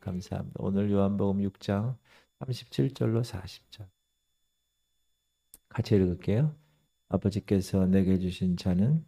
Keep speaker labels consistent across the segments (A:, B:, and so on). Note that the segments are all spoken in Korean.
A: 감사합니다. 오늘 요한복음 6장 37절로 40절 같이 읽을게요. 아버지께서 내게 주신 자는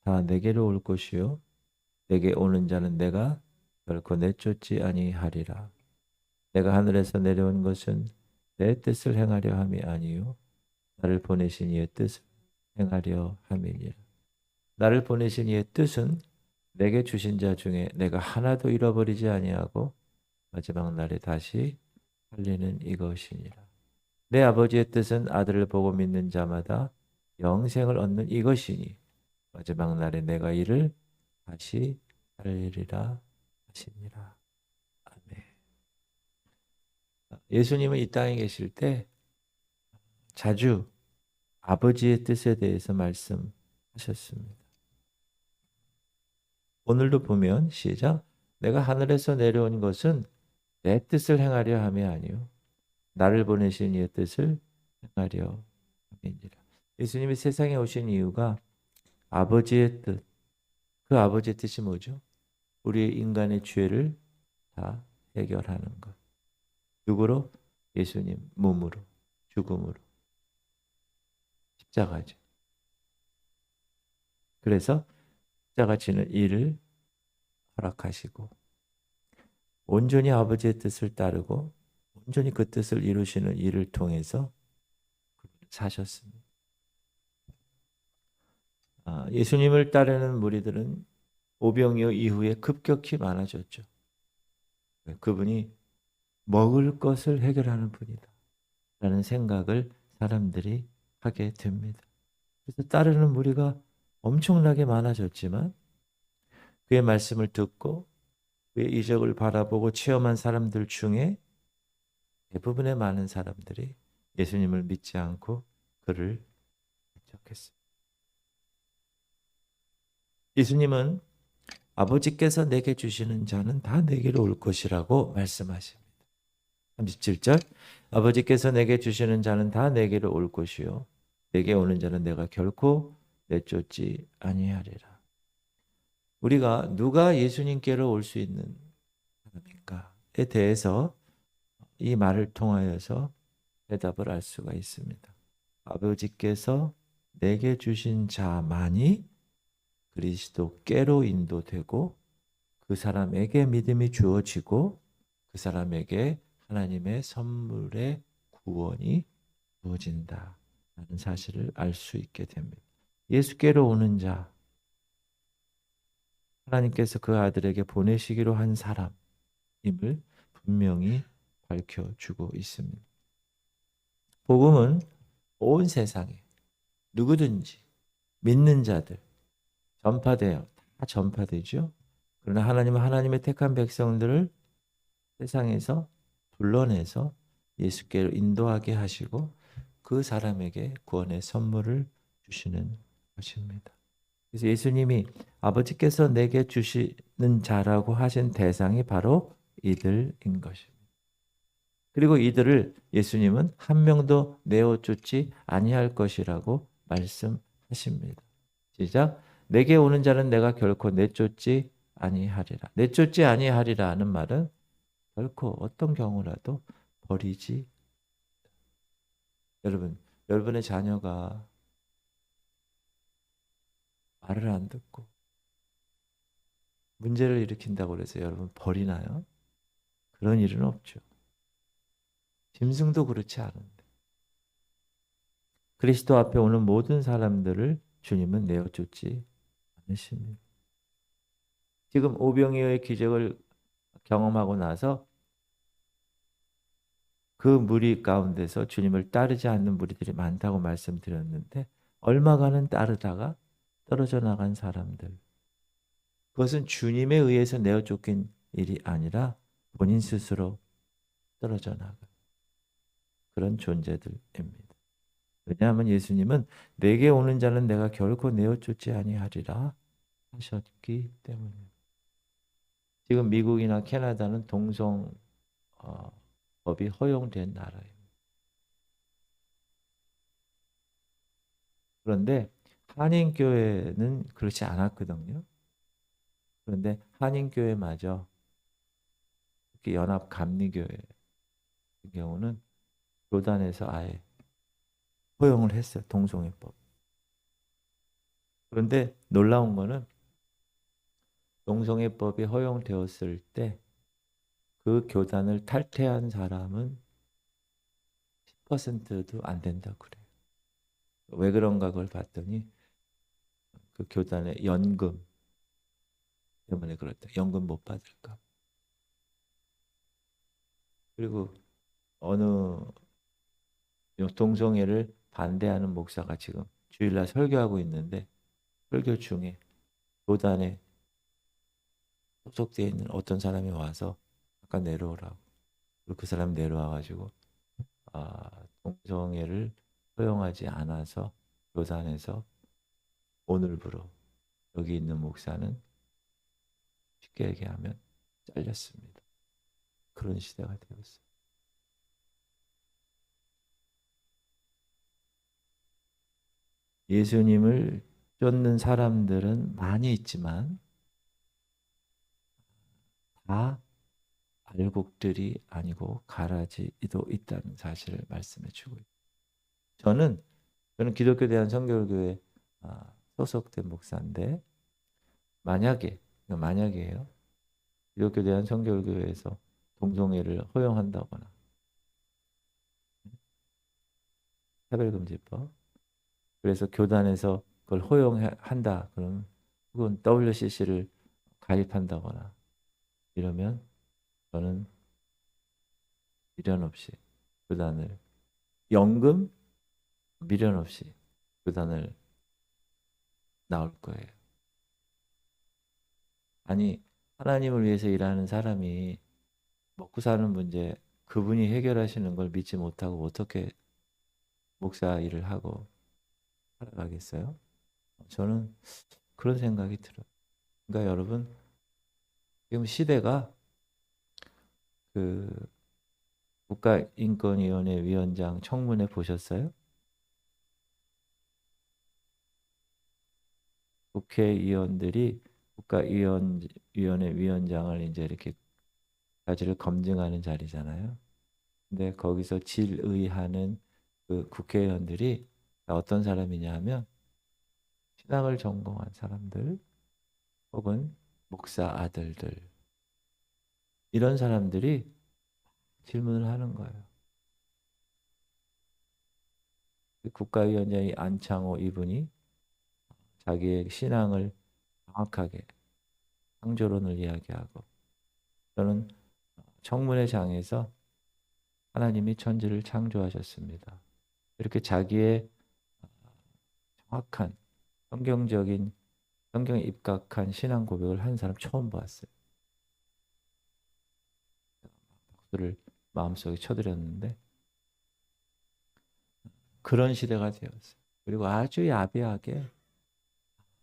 A: 다 내게로 올 것이요 내게 오는 자는 내가 결코 내쫓지 아니하리라. 내가 하늘에서 내려온 것은 내 뜻을 행하려 함이 아니요 나를 보내신 이의 뜻을 행하려 함이니라. 나를 보내신 이의 뜻은 내게 주신 자 중에 내가 하나도 잃어버리지 아니하고 마지막 날에 다시 살리는 이것이니라. 내 아버지의 뜻은 아들을 보고 믿는 자마다 영생을 얻는 이것이니 마지막 날에 내가 이를 다시 살리리라 하시니라. 아멘. 예수님은 이 땅에 계실 때 자주 아버지의 뜻에 대해서 말씀하셨습니다. 오늘도 보면 시작. 내가 하늘에서 내려온 것은 내 뜻을 행하려 함이 아니요 나를 보내신 이의 뜻을 행하려 함이니라. 예수님이 세상에 오신 이유가 아버지의 뜻, 그 아버지의 뜻이 뭐죠? 우리 인간의 죄를 다 해결하는 것. 누구로? 예수님 몸으로, 죽음으로, 십자가죠. 그래서 십자가 지는 일을 허락하시고 온전히 아버지의 뜻을 따르고 온전히 그 뜻을 이루시는 일을 통해서 사셨습니다. 예수님을 따르는 무리들은 오병이어 이후에 급격히 많아졌죠. 그분이 먹을 것을 해결하는 분이다 라는 생각을 사람들이 하게 됩니다. 그래서 따르는 무리가 엄청나게 많아졌지만 그의 말씀을 듣고 그의 이적을 바라보고 체험한 사람들 중에 대부분의 많은 사람들이 예수님을 믿지 않고 그를 배척했습니다. 예수님은 아버지께서 내게 주시는 자는 다 내게로 올 것이라고 말씀하십니다. 37절 아버지께서 내게 주시는 자는 다 내게로 올 것이요 내게 오는 자는 내가 결코 내쫓지 아니하리라. 우리가 누가 예수님께로 올 수 있는 사람인가에 대해서 이 말을 통하여서 대답을 알 수가 있습니다. 아버지께서 내게 주신 자만이 그리스도께로 인도되고 그 사람에게 믿음이 주어지고 그 사람에게 하나님의 선물의 구원이 주어진다라는 사실을 알 수 있게 됩니다. 예수께로 오는 자, 하나님께서 그 아들에게 보내시기로 한 사람임을 분명히 밝혀주고 있습니다. 복음은 온 세상에 누구든지 믿는 자들 전파돼요. 다 전파되죠. 그러나 하나님은 하나님의 택한 백성들을 세상에서 불러내서 예수께로 인도하게 하시고 그 사람에게 구원의 선물을 주시는 것입니다. 그래서 예수님이 아버지께서 내게 주시는 자라고 하신 대상이 바로 이들인 것입니다. 그리고 이들을 예수님은 한 명도 내어쫓지 아니할 것이라고 말씀하십니다. 시작. 내게 오는 자는 내가 결코 내쫓지 아니하리라. 내쫓지 아니하리라 하는 말은 결코 어떤 경우라도 버리지. 여러분의 자녀가 말을 안 듣고 문제를 일으킨다고 해서 여러분 버리나요? 그런 일은 없죠. 짐승도 그렇지 않은데. 그리스도 앞에 오는 모든 사람들을 주님은 내어쫓지 않으십니다. 지금 오병이어의 기적을 경험하고 나서 그 무리 가운데서 주님을 따르지 않는 무리들이 많다고 말씀드렸는데 얼마간은 따르다가 떨어져 나간 사람들. 그것은 주님에 의해서 내어 쫓긴 일이 아니라 본인 스스로 떨어져 나간 그런 존재들입니다. 왜냐하면 예수님은 내게 오는 자는 내가 결코 내어 쫓지 아니하리라 하셨기 때문입니다. 지금 미국이나 캐나다는 동성 법이 허용된 나라예요. 그런데 한인교회는 그렇지 않았거든요. 그런데 한인교회마저 특히 연합 감리교회 같은 경우는 교단에서 아예 허용을 했어요. 동성애법. 그런데 놀라운 거는 동성애법이 허용되었을 때 그 교단을 탈퇴한 사람은 10%도 안 된다고 그래요. 왜 그런가 그걸 봤더니 그 교단의 연금 때문에 그렇다. 연금 못 받을까. 그리고 어느 동성애를 반대하는 목사가 지금 주일날 설교하고 있는데 설교 중에 교단에 소속되어 있는 어떤 사람이 와서 잠깐 내려오라고. 그리고 그 사람 내려와가지고 동성애를 허용하지 않아서 교단에서 오늘부로 여기 있는 목사는 쉽게 얘기하면 잘렸습니다. 그런 시대가 되었어요. 예수님을 쫓는 사람들은 많이 있지만 다 알곡들이 아니고 가라지도 있다는 사실을 말씀해 주고 있습니다. 저는 기독교 대한성결교회 소속된 목사인데 만약이에요. 기독교 대한성결교회에서 동성애를 허용한다거나 차별금지법 그래서 교단에서 그걸 허용한다 그러면 그건 WCC를 가입한다거나 이러면 저는 미련 없이 교단을 연금 미련 없이 교단을 나올 거예요. 아니 하나님을 위해서 일하는 사람이 먹고 사는 문제 그분이 해결하시는 걸 믿지 못하고 어떻게 목사 일을 하고 살아가겠어요? 저는 그런 생각이 들어요. 그러니까 여러분 지금 시대가 그 국가인권위원회 위원장 청문회 보셨어요? 국회의원들이 국가위원회 위원장을 이제 이렇게 자질을 검증하는 자리잖아요. 근데 거기서 질의하는 그 국회의원들이 어떤 사람이냐 하면 신학을 전공한 사람들 혹은 목사 아들들 이런 사람들이 질문을 하는 거예요. 국가위원장이 안창호 이분이 자기의 신앙을 정확하게 창조론을 이야기하고 저는 청문회장에서 하나님이 천지를 창조하셨습니다. 이렇게 자기의 정확한 성경에 입각한 신앙 고백을 한 사람 처음 봤어요. 박수를 마음속에 쳐드렸는데 그런 시대가 되었어요. 그리고 아주 야비하게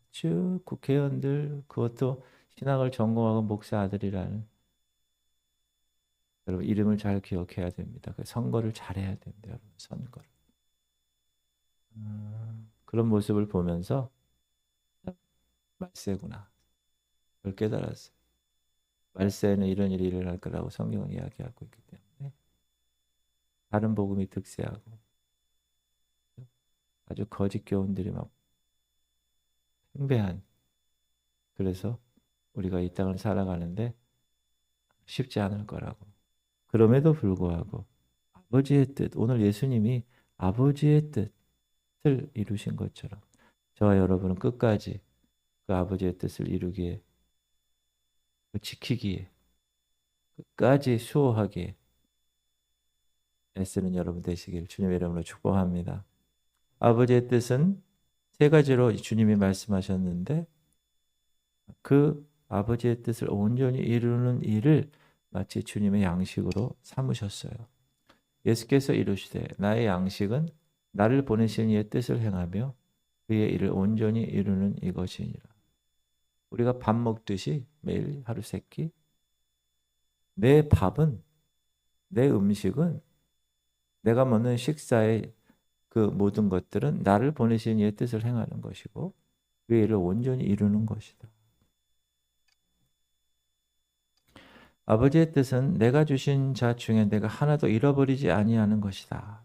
A: 아주 국회의원들 그것도 신학을 전공하고 목사 아들이라는 여러분 이름을 잘 기억해야 됩니다. 선거를 잘해야 됩니다. 여러분 선거를. 그런 모습을 보면서 말세구나. 그걸 깨달았어요. 말세에는 이런 일이 일어날 거라고 성경은 이야기하고 있기 때문에 다른 복음이 득세하고 아주 거짓 교훈들이 막 팽배한 그래서 우리가 이 땅을 살아가는데 쉽지 않을 거라고. 그럼에도 불구하고 아버지의 뜻, 오늘 예수님이 아버지의 뜻을 이루신 것처럼 저와 여러분은 끝까지 그 아버지의 뜻을 이루기에 지키기에 끝까지 수호하기에 애쓰는 여러분 되시길 주님의 이름으로 축복합니다. 아버지의 뜻은 세 가지로 주님이 말씀하셨는데 그 아버지의 뜻을 온전히 이루는 일을 마치 주님의 양식으로 삼으셨어요. 예수께서 이루시되 나의 양식은 나를 보내신 이의 뜻을 행하며 그의 일을 온전히 이루는 이것이니라. 우리가 밥 먹듯이 매일 하루 세 끼 내 밥은 내 음식은 내가 먹는 식사의 그 모든 것들은 나를 보내신 이의 뜻을 행하는 것이고 그의 일을 온전히 이루는 것이다. 아버지의 뜻은 내가 주신 자 중에 내가 하나도 잃어버리지 아니하는 것이다.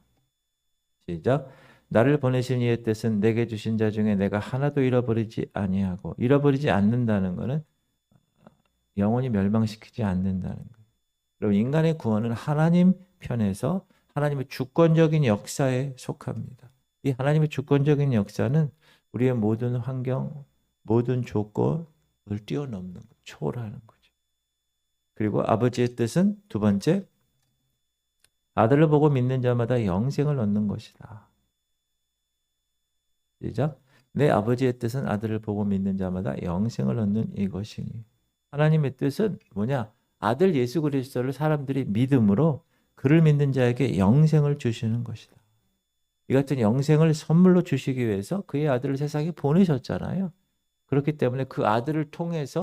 A: 시작. 나를 보내신 이의 뜻은 내게 주신 자 중에 내가 하나도 잃어버리지 아니하고, 잃어버리지 않는다는 것은 영원히 멸망시키지 않는다는 거예요. 그럼 인간의 구원은 하나님 편에서 하나님의 주권적인 역사에 속합니다. 이 하나님의 주권적인 역사는 우리의 모든 환경, 모든 조건을 뛰어넘는 것, 초월하는 거죠. 그리고 아버지의 뜻은 두 번째, 아들을 보고 믿는 자마다 영생을 얻는 것이다. 시작. 내 아버지의 뜻은 아들을 보고 믿는 자마다 영생을 얻는 이것이니. 하나님의 뜻은 뭐냐? 아들 예수 그리스도를 사람들이 믿음으로 그를 믿는 자에게 영생을 주시는 것이다. 이 같은 영생을 선물로 주시기 위해서 그의 아들을 세상에 보내셨잖아요. 그렇기 때문에 그 아들을 통해서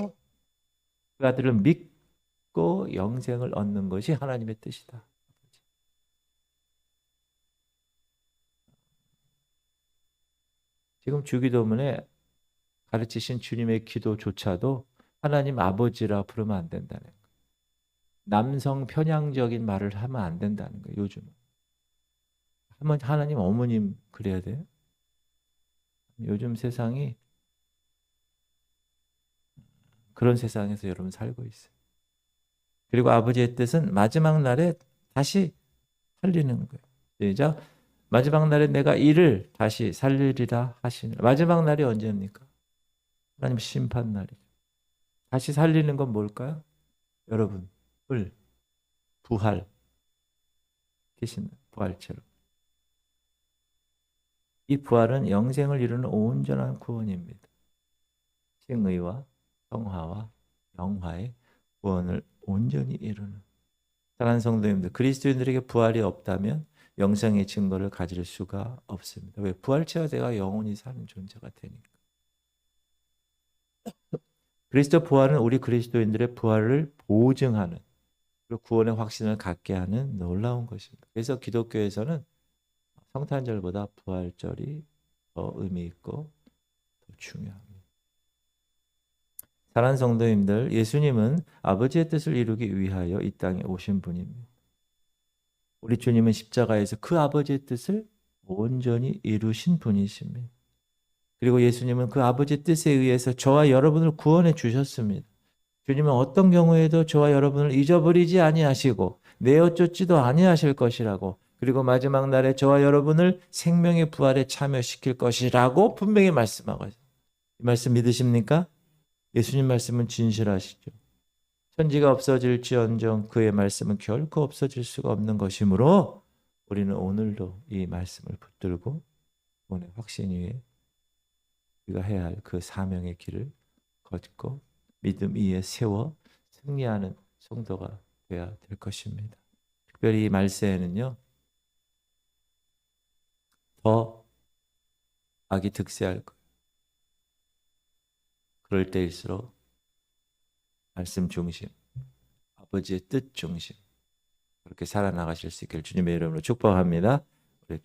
A: 그 아들을 믿고 영생을 얻는 것이 하나님의 뜻이다. 지금 주기도문에 가르치신 주님의 기도조차도 하나님 아버지라 부르면 안 된다는 거예요. 남성 편향적인 말을 하면 안 된다는 거예요. 요즘은. 하나님 어머님 그래야 돼요? 요즘 세상이 그런 세상에서 여러분 살고 있어요. 그리고 아버지의 뜻은 마지막 날에 다시 살리는 거예요. 시작. 마지막 날에 내가 이를 다시 살리리라 하시는. 마지막 날이 언제입니까? 하나님 심판 날이죠. 다시 살리는 건 뭘까요? 여러분, 부활, 계신 부활체로. 이 부활은 영생을 이루는 온전한 구원입니다. 칭의와 성화와 영화의 구원을 온전히 이루는. 사랑하는 성도님들, 그리스도인들에게 부활이 없다면 영생의 증거를 가질 수가 없습니다. 왜? 부활체가 돼가 영원히 사는 존재가 되니까. 그리스도 부활은 우리 그리스도인들의 부활을 보증하는, 그리고 구원의 확신을 갖게 하는 놀라운 것입니다. 그래서 기독교에서는 성탄절보다 부활절이 더 의미 있고 더 중요합니다. 사랑하는 성도님들, 예수님은 아버지의 뜻을 이루기 위하여 이 땅에 오신 분입니다. 우리 주님은 십자가에서 그 아버지의 뜻을 온전히 이루신 분이십니다. 그리고 예수님은 그 아버지의 뜻에 의해서 저와 여러분을 구원해 주셨습니다. 주님은 어떤 경우에도 저와 여러분을 잊어버리지 아니하시고 내어 쫓지도 아니하실 것이라고, 그리고 마지막 날에 저와 여러분을 생명의 부활에 참여시킬 것이라고 분명히 말씀하고 있습니다. 이 말씀 믿으십니까? 예수님 말씀은 진실하시죠. 천지가 없어질지언정 그의 말씀은 결코 없어질 수가 없는 것이므로 우리는 오늘도 이 말씀을 붙들고 오늘 확신 위에 우리가 해야 할 그 사명의 길을 걷고 믿음 위에 세워 승리하는 성도가 되어야 될 것입니다. 특별히 이 말세에는요, 더 악이 득세할 거예요. 그럴 때일수록 말씀 중심, 아버지의 뜻 중심, 그렇게 살아나가실 수 있기를 주님의 이름으로 축복합니다.